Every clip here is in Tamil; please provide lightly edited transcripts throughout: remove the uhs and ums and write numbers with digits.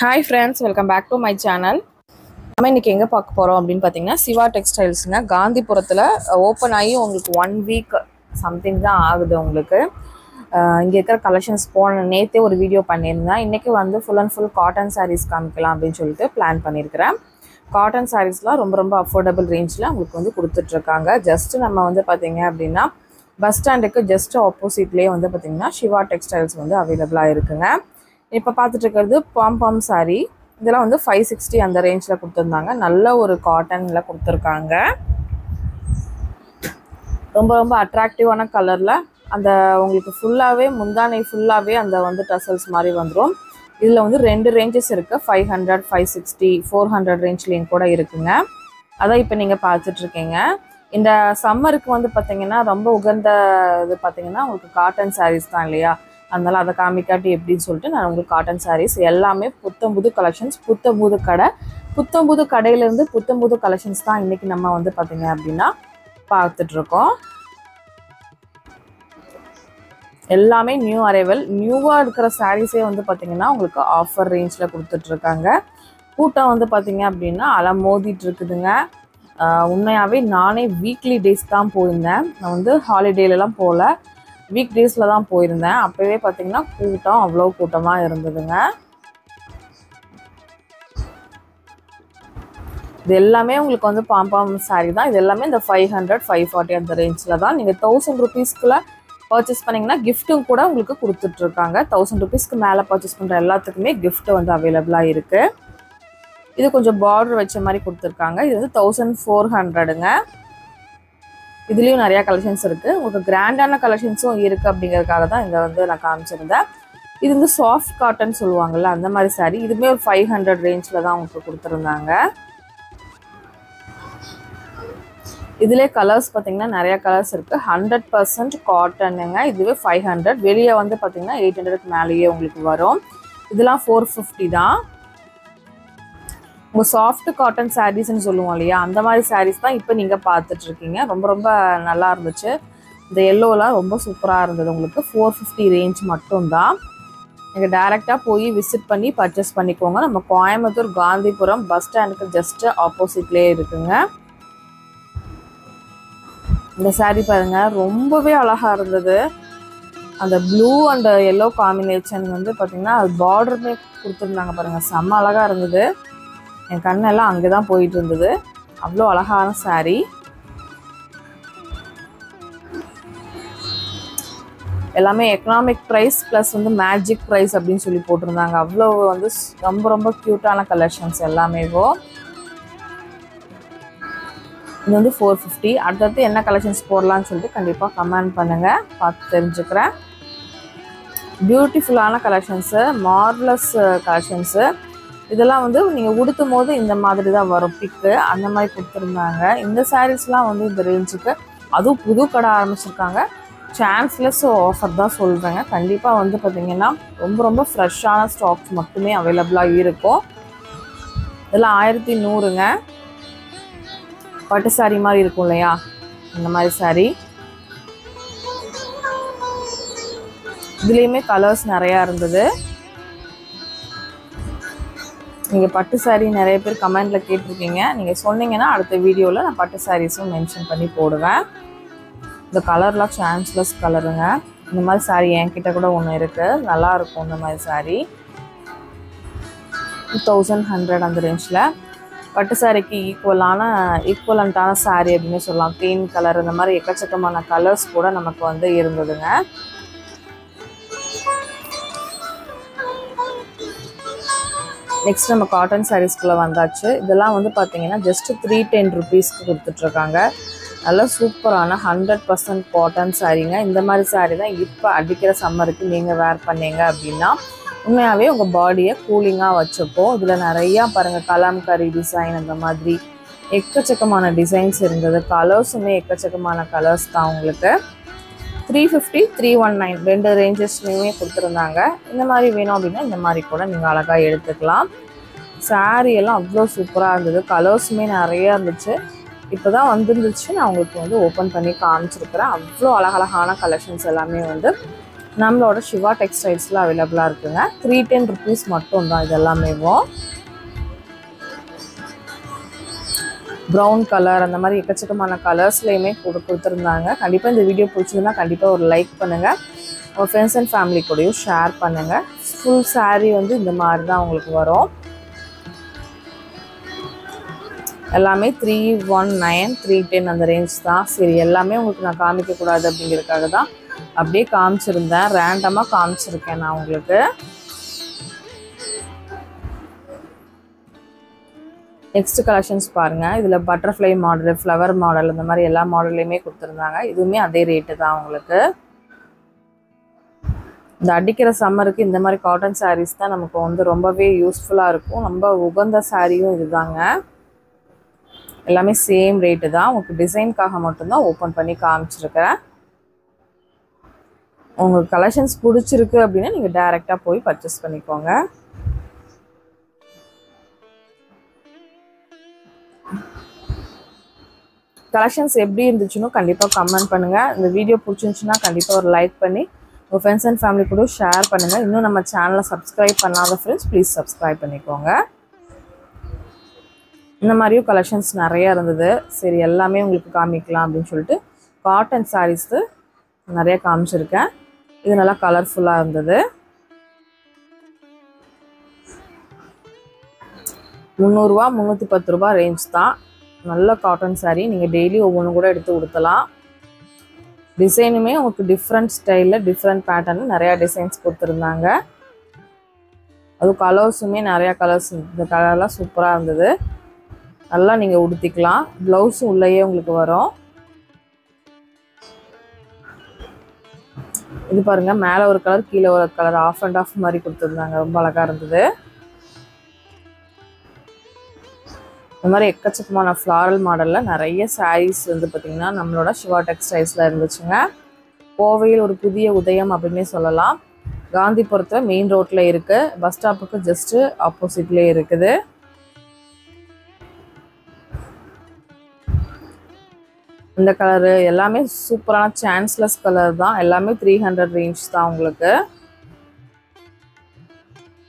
Hi friends, welcome back to my channel. நம்ம இன்னைக்கு எங்க பார்க்க போறோம் அப்படினு பாத்தீங்கன்னா சிவா டெக்ஸ்டைல்ஸ்ங்க காந்திபுரத்துல ஓபன் ஆகி உங்களுக்கு 1 வீக் சம்திங் தான் ஆகுது உங்களுக்கு. இங்க இருக்கிற கலெக்ஷன்ஸ் போன நேத்தே ஒரு வீடியோ பண்ணியிருந்தேன். இன்னைக்கு வந்து full and full cotton sarees காமிக்கலாம் அப்படினு சொல்லிட்டு பிளான் பண்ணியிருக்கேன். காட்டன் sareesலாம் ரொம்ப அஃபோர்டபிள் ரேஞ்ச்ல உங்களுக்கு வந்து கொடுத்துட்டு இருக்காங்க. ஜஸ்ட் நம்ம வந்து பாத்தீங்க அப்படினா பஸ் ஸ்டாண்டுக்கு ஜஸ்ட் ஆப்போசிட்லயே வந்து பாத்தீங்கன்னா சிவா டெக்ஸ்டைல்ஸ் வந்து அவேலபிளா இருக்குங்க. இப்போ பார்த்துட்டு இருக்கிறது பாம் சாரி. இதெல்லாம் வந்து 560 அந்த ரேஞ்சில் கொடுத்துருந்தாங்க. நல்ல ஒரு காட்டனில் கொடுத்துருக்காங்க. ரொம்ப அட்ராக்டிவான கலரில் அந்த உங்களுக்கு ஃபுல்லாகவே முந்தானை ஃபுல்லாகவே அந்த வந்து டசல்ஸ் மாதிரி வந்துடும். இதில் வந்து 2 ரேஞ்சஸ் இருக்குது. 500, 560, 400 ரேஞ்ச்லேயும் கூட இருக்குங்க. அதான் இப்போ நீங்கள் பார்த்துட்ருக்கீங்க. இந்த சம்மருக்கு வந்து பார்த்திங்கன்னா ரொம்ப உகந்த இது பார்த்திங்கன்னா உங்களுக்கு காட்டன் சாரீஸ் தான் இல்லையா? அதனால் அதை காமிக்காட்டி எப்படின்னு சொல்லிட்டு நான் உங்களுக்கு காட்டன் சாரீஸ் எல்லாமே புத்தம்புது கலெக்ஷன்ஸ், புத்தம்புது கடையிலேருந்து புத்தம்புது கலெக்ஷன்ஸ் தான் இன்றைக்கி நம்ம வந்து பார்த்திங்க அப்படின்னா பார்த்துட்ருக்கோம். எல்லாமே நியூ அரைவல். நியூவாக இருக்கிற சாரீஸே வந்து பார்த்திங்கன்னா உங்களுக்கு ஆஃபர் ரேஞ்சில் கொடுத்துட்ருக்காங்க. கூட்டம் வந்து பார்த்திங்க அப்படின்னா அலை மோதிட்டு இருக்குதுங்க. உண்மையாகவே நானே வீக்லி டேஸ் தான் போயிருந்தேன். நான் வந்து ஹாலிடேலலாம் போகல, வீக் டேஸில் தான் போயிருந்தேன். அப்போவே பார்த்தீங்கன்னா கூட்டம் அவ்வளோ கூட்டமாக இருந்ததுங்க. இது எல்லாமே உங்களுக்கு வந்து பாம் சாரீ தான். இது எல்லாமே இந்த 500, 540 அந்த ரேஞ்சில் தான். நீங்கள் 1000 ருபீஸ்க்குள்ள பர்ச்சேஸ் பண்ணிங்கன்னா கிஃப்ட்டும் கூட உங்களுக்கு கொடுத்துட்ருக்காங்க. 1000 ருபீஸ்க்கு மேலே பர்ச்சேஸ் பண்ணுற எல்லாத்துக்குமே கிஃப்ட் வந்து அவைலபிளாக இருக்குது. இது கொஞ்சம் பார்டர் வச்ச மாதிரி கொடுத்துருக்காங்க. இது வந்து 1400ங்க. இதுலேயும் நிறையா கலெக்ஷன்ஸ் இருக்குது. உங்களுக்கு கிராண்டான கலெக்ஷன்ஸும் இருக்குது அப்படிங்கிறதுக்காக தான் இதை வந்து நான் காமிச்சிருந்தேன். இது வந்து சாஃப்ட் காட்டன் சொல்லுவாங்கள்ல, அந்த மாதிரி சாரீ. இதுவுமே ஒரு 500 ரேஞ்சில் தான் உங்களுக்கு கொடுத்துருந்தாங்க. இதிலே கலர்ஸ் பார்த்திங்கன்னா நிறையா கலர்ஸ் இருக்குது. 100% காட்டனுங்க. இதுவே 500. வெளியே வந்து பார்த்திங்கன்னா 800க்கு மேலேயே உங்களுக்கு வரும். இதெல்லாம் 450 தான். உங்கள் சாஃப்ட் காட்டன் சாரீஸ்ன்னு சொல்லுவோம் இல்லையா, அந்த மாதிரி சாரீஸ் தான் இப்போ நீங்கள் பார்த்துட்ருக்கீங்க. ரொம்ப நல்லா இருந்துச்சு. இந்த எல்லோலாம் ரொம்ப சூப்பராக இருந்தது. உங்களுக்கு 450 ரேஞ்ச் மட்டும்தான். நீங்கள் டேரெக்டாக போய் விசிட் பண்ணி பர்ச்சேஸ் பண்ணிக்கோங்க. நம்ம கோயம்புத்தூர் காந்திபுரம் பஸ் ஸ்டாண்டுக்கு ஜஸ்ட்டு ஆப்போசிட்லேயே இருக்குங்க. இந்த சாரீ பாருங்கள், ரொம்பவே அழகாக இருந்தது. அந்த ப்ளூ அண்ட் எல்லோ காம்பினேஷன் வந்து பார்த்திங்கன்னா அது பார்டருமே கொடுத்துருந்தாங்க பாருங்கள், செம்ம அழகாக இருந்தது. என் கண்ணெல்லாம் அங்கே தான் போயிட்டு இருந்தது. அவ்வளோ அழகான சாரீ. எல்லாமே எக்கனாமிக் ப்ரைஸ் ப்ளஸ் வந்து மேஜிக் ப்ரைஸ் அப்படின்னு சொல்லி போட்டிருந்தாங்க. அவ்வளோ வந்து ரொம்ப க்யூட்டான கலெக்ஷன்ஸ் எல்லாமேவோ. இது வந்து 450. அடுத்தடுத்து என்ன கலெக்ஷன்ஸ் போடலான்னு சொல்லிட்டு கண்டிப்பாக கமெண்ட் பண்ணுங்கள், பார்த்து தெரிஞ்சுக்கிறேன். பியூட்டிஃபுல்லான கலெக்ஷன்ஸு, மார்வலஸ் கலெக்ஷன்ஸு. இதெல்லாம் வந்து நீங்கள் உடுத்தும் போது இந்த மாதிரி தான் வரும் பிக்கு, அந்த மாதிரி கொடுத்துருந்தாங்க. இந்த சாரீஸ்லாம் வந்து இந்த ரேஞ்சுக்கு, அதுவும் புது கடை ஆரம்பிச்சிருக்காங்க. சான்ஸ்லெஸ் ஆஃபர் தான் சொல்கிறேங்க. கண்டிப்பாக வந்து பார்த்திங்கன்னா ரொம்ப ஃப்ரெஷ்ஷான ஸ்டாக்ஸ் மட்டுமே அவைலபிளாக இருக்கும். இதெல்லாம் 1100ங்க. பட்டு சாரீ மாதிரி இருக்கும் இல்லையா, இந்த மாதிரி சாரீ. இதுலேயுமே கலர்ஸ் நிறையா இருந்தது. நீங்கள் பட்டு சாரீ நிறைய பேர் கமெண்டில் கேட்டிருக்கீங்க. நீங்கள் சொன்னீங்கன்னா அடுத்த வீடியோவில் நான் பட்டு சாரீஸும் மென்ஷன் பண்ணி போடுவேன். இந்த கலர்லாம் சான்ஸ்லெஸ் கலருங்க. இந்த மாதிரி சாரீ என்கிட்ட கூட ஒன்று இருக்குது, நல்லாயிருக்கும். இந்த மாதிரி சாரீ 2100 அந்த ரேஞ்சில். பட்டு சாரீக்கு ஈக்குவலண்ட்டான சாரீ அப்படின்னு சொல்லலாம். க்ரீன் கலர், இந்த மாதிரி எக்கச்சக்கமான கலர்ஸ் கூட நமக்கு வந்து இருந்ததுங்க. நெக்ஸ்ட் நம்ம காட்டன் சாரீஸ்குள்ளே வந்தாச்சு. இதெல்லாம் வந்து பார்த்தீங்கன்னா ஜஸ்ட் 310 ருபீஸ்க்கு கொடுத்துட்ருக்காங்க. நல்லா சூப்பரான 100% காட்டன் சாரீங்க. இந்த மாதிரி சாரீ தான் இப்போ அடிக்கிற சம்மருக்கு நீங்கள் வேர் பண்ணீங்க அப்படின்னா உண்மையாகவே உங்கள் பாடியை கூலிங்காக வச்சுப்போம். இதில் நிறையா பாருங்கள், கலாம்கரி டிசைன், அந்த மாதிரி எக்கச்சக்கமான டிசைன்ஸ் இருந்தது. கலர்ஸுமே எக்கச்சக்கமான கலர்ஸ் தான். உங்களுக்கு 350, 319 2 ரேஞ்சஸ்லையுமே கொடுத்துருந்தாங்க. இந்த மாதிரி வேணும் அப்படின்னா இந்த மாதிரி கூட நீங்கள் அழகாக எடுத்துக்கலாம். சாரீ எல்லாம் அவ்வளோ சூப்பராக இருந்தது. கலர்ஸுமே நிறையா இருந்துச்சு. இப்போ தான் வந்துருந்துச்சு, நான் உங்களுக்கு வந்து ஓப்பன் பண்ணி காமிச்சிருக்கிறேன். அவ்வளோ அழகழகான கலெக்ஷன்ஸ் எல்லாமே வந்து நம்மளோட சிவா டெக்ஸ்டைல்ஸில் அவைலபிளாக இருக்குங்க. 310 rupees மட்டும் தான் இது எல்லாமேவும். ப்ரௌன் கலர் அந்த மாதிரி எக்கச்சக்கமான கலர்ஸ்லையுமே கொடுத்துருந்தாங்க. கண்டிப்பாக இந்த வீடியோ பிடிச்சிருந்தா கண்டிப்பாக ஒரு லைக் பண்ணுங்கள். உங்கள் ஃப்ரெண்ட்ஸ் அண்ட் ஃபேமிலி கூடயும் ஷேர் பண்ணுங்கள். ஃபுல் சாரீ வந்து இந்த மாதிரி தான் உங்களுக்கு வரும். எல்லாமே 319 310 அந்த ரேஞ்ச் தான். சரி, எல்லாமே உங்களுக்கு நான் காமிக்கக்கூடாது அப்படிங்கிறதுக்காக தான் அப்படியே காமிச்சிருந்தேன். ரேண்டமாக காமிச்சிருக்கேன் நான் உங்களுக்கு. நெக்ஸ்ட் கலெக்ஷன்ஸ் பாருங்கள். இதில் பட்டர்ஃப்ளை மாடல், ஃப்ளவர் மாடல் இந்த மாதிரி எல்லா மாடல்லையுமே கொடுத்துருந்தாங்க. இதுவுமே அதே ரேட்டு தான் உங்களுக்கு. இந்த அடிக்கிற சம்மருக்கு இந்த மாதிரி காட்டன் சாரீஸ் தான் நமக்கு வந்து ரொம்பவே யூஸ்ஃபுல்லாக இருக்கும். ரொம்ப உகந்த சாரியும் இதுதாங்க. எல்லாமே சேம் ரேட்டு தான். உங்களுக்கு டிசைனுக்காக மட்டும்தான் ஓப்பன் பண்ணி காமிச்சிருக்கிறேன். உங்களுக்கு கலெக்ஷன்ஸ் பிடிச்சிருக்கு அப்படின்னா நீங்கள் டைரெக்டாக போய் பர்ச்சேஸ் பண்ணிக்கோங்க. கலெக்ஷன்ஸ் எப்படி இருந்துச்சுன்னு கண்டிப்பாக கமெண்ட் பண்ணுங்கள். இந்த வீடியோ பிடிச்சிருந்துச்சுன்னா கண்டிப்பாக ஒரு லைக் பண்ணி உங்கள் ஃப்ரெண்ட்ஸ் அண்ட் ஃபேமிலி கூட ஷேர் பண்ணுங்கள். இன்னும் நம்ம சேனலை சப்ஸ்கிரைப் பண்ணாத ஃப்ரெண்ட்ஸ் ப்ளீஸ் சப்ஸ்கிரைப் பண்ணிக்கோங்க. இந்த மாதிரியும் கலெக்ஷன்ஸ் நிறையா இருந்தது. சரி, எல்லாமே உங்களுக்கு காமிக்கலாம் அப்படின்னு சொல்லிட்டு காட்டன் சாரீஸு நிறையா காமிச்சிருக்கேன். இது நல்லா கலர்ஃபுல்லாக இருந்தது. 300 ரூபா 310 ரூபா ரேஞ்ச் தான். நல்ல காட்டன் சாரீ. நீங்கள் டெய்லி ஒவ்வொன்று கூட எடுத்து கொடுத்தலாம். டிசைனுமே உங்களுக்கு டிஃப்ரெண்ட் ஸ்டைலில் டிஃப்ரெண்ட் பேட்டர்னில் நிறையா டிசைன்ஸ் கொடுத்துருந்தாங்க. அதுவும் கலர்ஸுமே நிறையா கலர்ஸ். இந்த கலர்லாம் சூப்பராக இருந்தது. நல்லா நீங்கள் உடுத்திக்கலாம். ப்ளவுஸும் உள்ளேயே உங்களுக்கு வரும். இது பாருங்கள், மேலே ஒரு கலர் கீழே ஒரு கலர் ஆஃப் அண்ட் ஆஃப் மாதிரி கொடுத்துருந்தாங்க. ரொம்ப அழகாக இருந்தது. இந்த மாதிரி எக்கச்சக்கமான ஃப்ளாரல் மாடலில் நிறைய சாரீஸ் வந்து பார்த்திங்கன்னா நம்மளோட சிவா டெக்ஸ்டைல்ஸில் இருந்துச்சுங்க. கோவையில் ஒரு புதிய உதயம் அப்படின்னே சொல்லலாம். காந்திபுரத்தில் மெயின் ரோட்டில் இருக்குது. பஸ் ஸ்டாப்புக்கு ஜஸ்ட்டு ஆப்போசிட்லேயே இருக்குது. இந்த கலரு எல்லாமே சூப்பரான சான்ஸ்லெஸ் கலர் தான். எல்லாமே 300 ரேஞ்ச் தான் உங்களுக்கு.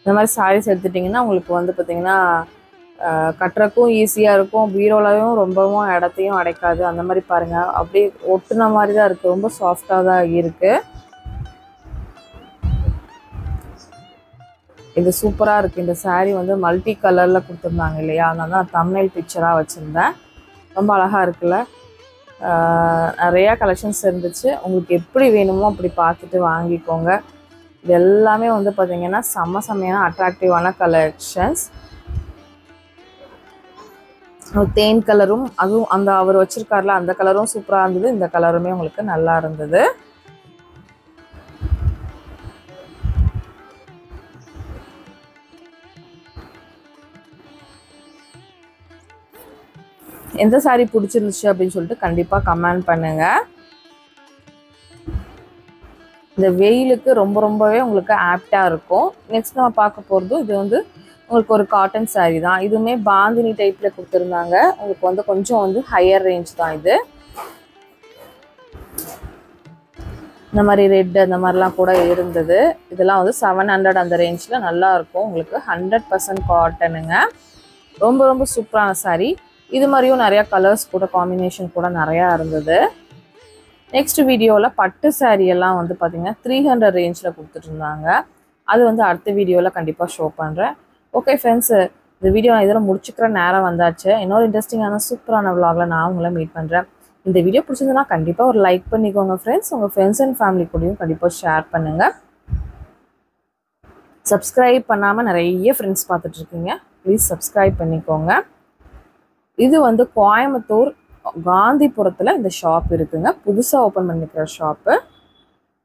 இந்த மாதிரி சாரீஸ் எடுத்துட்டிங்கன்னா உங்களுக்கு வந்து பார்த்திங்கன்னா கட்டுறக்கும் ஈஸியாக இருக்கும். பீரோலையும் ரொம்பவும் இடத்தையும் அடைக்காது. அந்த மாதிரி பாருங்கள், அப்படியே ஒட்டுன மாதிரி தான் இருக்குது. ரொம்ப சாஃப்டாக தான் இருக்குது. இது சூப்பராக இருக்குது. இந்த சாரீ வந்து மல்டி கலரில் கொடுத்துருந்தாங்க இல்லையா, அதனால தான் தம்ப்நெயில் பிக்சராக வச்சுருந்தேன். ரொம்ப அழகாக இருக்குல்ல. நிறையா கலெக்ஷன்ஸ் இருந்துச்சு. உங்களுக்கு எப்படி வேணுமோ அப்படி பார்த்துட்டு வாங்கிக்கோங்க. இது எல்லாமே வந்து பார்த்திங்கன்னா செம்மையான அட்ராக்டிவான கலெக்ஷன்ஸ். தேன் கலரும் அதுவும் அந்த அவர் வச்சுருக்காருல அந்த கலரும் சூப்பராக இருந்தது. இந்த கலருமே உங்களுக்கு நல்லா இருந்தது. எந்த சாரீ பிடிச்சிருந்துச்சு அப்படின்னு சொல்லிட்டு கண்டிப்பாக கமெண்ட் பண்ணுங்கள். இந்த வெயிலுக்கு ரொம்பவே உங்களுக்கு ஆப்டாக இருக்கும். நெக்ஸ்ட் நம்ம பார்க்க போகிறது இது வந்து உங்களுக்கு ஒரு காட்டன் சாரீ தான். இதுவுமே பாந்தினி டைப்பில் கொடுத்துருந்தாங்க. உங்களுக்கு வந்து கொஞ்சம் வந்து ஹையர் ரேஞ்ச் தான் இது. இந்த மாதிரி ரெட் அந்த மாதிரிலாம் கூட இருந்தது. இதெல்லாம் வந்து 700 அந்த ரேஞ்சில் நல்லாயிருக்கும். உங்களுக்கு 100% காட்டனுங்க. ரொம்ப சூப்பரான சாரீ. இது மாதிரியும் நிறையா கலர்ஸ் கூட காம்பினேஷன் கூட நிறையா இருந்தது. நெக்ஸ்ட் வீடியோவில் பட்டு சாரீ எல்லாம் வந்து பார்த்திங்கன்னா 300 ரேஞ்சில் கொடுத்துட்ருந்தாங்க. அது வந்து அடுத்த வீடியோவில் கண்டிப்பாக ஷோ பண்ணுறேன். ஓகே ஃப்ரெண்ட்ஸு, இந்த வீடியோ நான் இதெல்லாம் முடிச்சுக்கிற நேரம் வந்தாச்சு. இன்னொரு இன்ட்ரெஸ்டிங்கான சூப்பரான விலாகில் நான் உங்களை மீட் பண்ணுறேன். இந்த வீடியோ பிடிச்சிருந்ததுன்னா கண்டிப்பாக ஒரு லைக் பண்ணிக்கோங்க ஃப்ரெண்ட்ஸ். உங்கள் ஃப்ரெண்ட்ஸ் அண்ட் ஃபேமிலி கூடயும் கண்டிப்பாக ஷேர் பண்ணுங்கள். சப்ஸ்கிரைப் பண்ணாமல் நிறைய ஃப்ரெண்ட்ஸ் பார்த்துட்ருக்கீங்க. ப்ளீஸ் சப்ஸ்கிரைப் பண்ணிக்கோங்க. இது வந்து கோயம்புத்தூர் காந்திபுரத்தில் இந்த ஷாப் இருக்குங்க. புதுசாக ஓப்பன் பண்ணிக்கிற ஷாப்பு.